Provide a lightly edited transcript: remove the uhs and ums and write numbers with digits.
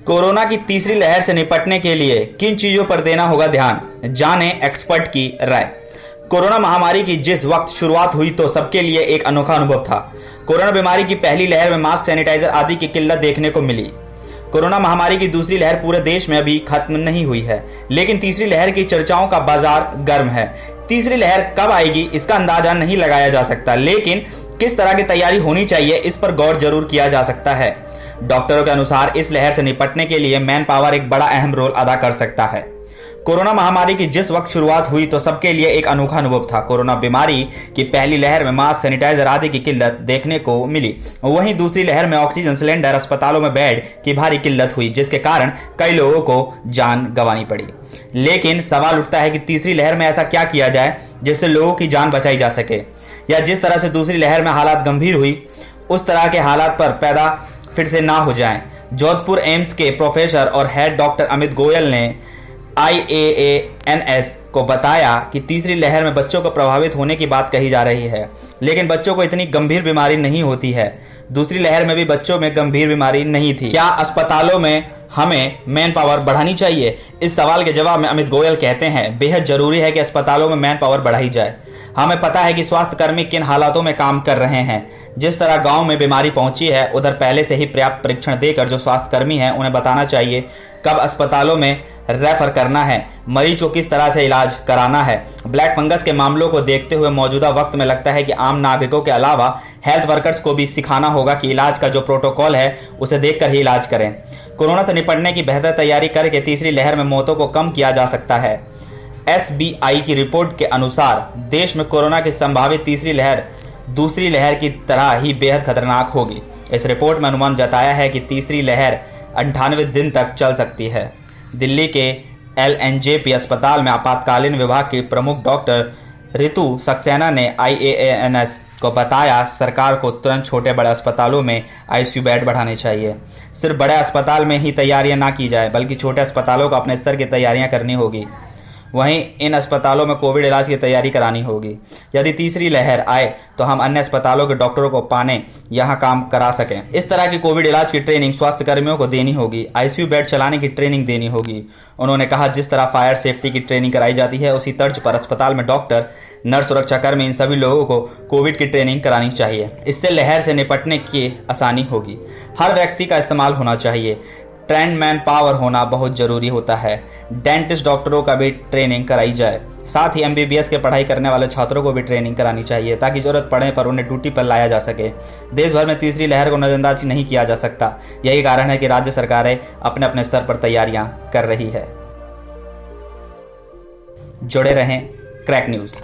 Corona की तीसरी लहर से निपटने के लिए किन चीजों पर देना होगा ध्यान, जाने एक्सपर्ट की राय। कोरोना महामारी की जिस वक्त शुरुआत हुई तो सबके लिए एक अनोखा अनुभव था। कोरोना बीमारी की पहली लहर में मास्क, सैनिटाइजर आदि की किल्लत देखने को मिली। कोरोना महामारी की दूसरी लहर पूरे देश में अभी खत्म नहीं हुई है, लेकिन तीसरी लहर की चर्चाओं का बाजार गर्म है। तीसरी लहर कब आएगी इसका अंदाजा नहीं लगाया जा सकता, लेकिन किस तरह की तैयारी होनी चाहिए इस पर गौर जरूर किया जा सकता है। डॉक्टरों के अनुसार इस लहर से निपटने के लिए मैन पावर एक बड़ा अहम रोल अदा कर सकता है। कोरोना महामारी की जिस वक्त शुरुआत हुई तो सबके लिए एक अनोखा अनुभव था। कोरोना बीमारी की पहली लहर में मास्क, सैनिटाइजर आदि की किल्लत देखने को मिली। वहीं दूसरी लहर में ऑक्सीजन सिलेंडर, अस्पतालों में बेड की भारी किल्लत हुई, जिसके कारण कई लोगों को जान गंवानी पड़ी। लेकिन सवाल उठता है कि तीसरी लहर में ऐसा क्या किया जाए जिससे लोगों की जान बचाई जा सके, या जिस तरह से दूसरी लहर में हालात गंभीर हुई उस तरह के हालात पर पैदा फिर से ना हो जाएं। जोधपुर एम्स के प्रोफेसर और हेड डॉक्टर अमित गोयल ने IAANS को बताया कि तीसरी लहर में बच्चों को प्रभावित होने की बात कही जा रही है, लेकिन बच्चों को इतनी गंभीर बीमारी नहीं होती है। दूसरी लहर में भी बच्चों में गंभीर बीमारी नहीं थी। क्या अस्पतालों में हमें मैन पावर बढ़ानी चाहिए? इस सवाल के जवाब में अमित गोयल कहते हैं, बेहद जरूरी है कि अस्पतालों में मैन पावर बढ़ाई जाए। हमें पता है कि स्वास्थ्य कर्मी किन हालातों में काम कर रहे हैं। जिस तरह गांव में बीमारी पहुंची है, उधर पहले से ही पर्याप्त परीक्षण देकर जो स्वास्थ्य कर्मी हैं उन्हें बताना चाहिए कब अस्पतालों में रेफर करना है, मरीज को किस तरह से इलाज कराना है। ब्लैक फंगस के मामलों को देखते हुए मौजूदा वक्त में लगता है कि आम नागरिकों के अलावा हेल्थ वर्कर्स को भी सिखाना होगा कि इलाज का जो प्रोटोकॉल है उसे देखकर ही इलाज करें। कोरोना से निपटने की बेहतर तैयारी करके तीसरी लहर में मौतों को कम किया जा सकता है। SBI की रिपोर्ट के अनुसार देश में कोरोना की संभावित तीसरी लहर दूसरी लहर की तरह ही बेहद खतरनाक होगी। इस रिपोर्ट में अनुमान जताया है कि तीसरी लहर 98 दिन तक चल सकती है। दिल्ली के LNJP अस्पताल में आपातकालीन विभाग की प्रमुख डॉक्टर रितु सक्सेना ने IAANS को बताया, सरकार को तुरंत छोटे बड़े अस्पतालों में ICU बेड बढ़ाने चाहिए। सिर्फ बड़े अस्पताल में ही तैयारियां ना की जाए, बल्कि छोटे अस्पतालों को अपने स्तर की तैयारियां करनी होगी। वहीं इन अस्पतालों में कोविड इलाज की तैयारी करानी होगी। यदि तीसरी लहर आए तो हम अन्य अस्पतालों के डॉक्टरों को पाने यहां काम करा सकें। इस तरह की कोविड इलाज की ट्रेनिंग स्वास्थ्य कर्मियों को देनी होगी। ICU बेड चलाने की ट्रेनिंग देनी होगी। उन्होंने कहा, जिस तरह फायर सेफ्टी की ट्रेनिंग कराई जाती है उसी तर्ज पर अस्पताल में डॉक्टर, नर्स, सुरक्षाकर्मी, इन सभी लोगों को कोविड की ट्रेनिंग करानी चाहिए। इससे लहर से निपटने की आसानी होगी। हर व्यक्ति का इस्तेमाल होना चाहिए। ट्रेंड मैन पावर होना बहुत जरूरी होता है। डेंटिस्ट डॉक्टरों का भी ट्रेनिंग कराई जाए। साथ ही MBBS के पढ़ाई करने वाले छात्रों को भी ट्रेनिंग करानी चाहिए, ताकि जरूरत पड़ने पर उन्हें ड्यूटी पर लाया जा सके। देश भर में तीसरी लहर को नजरअंदाज नहीं किया जा सकता। यही कारण है कि राज्य सरकारें अपने अपने स्तर पर तैयारियां कर रही है। जुड़े रहें क्रैक न्यूज।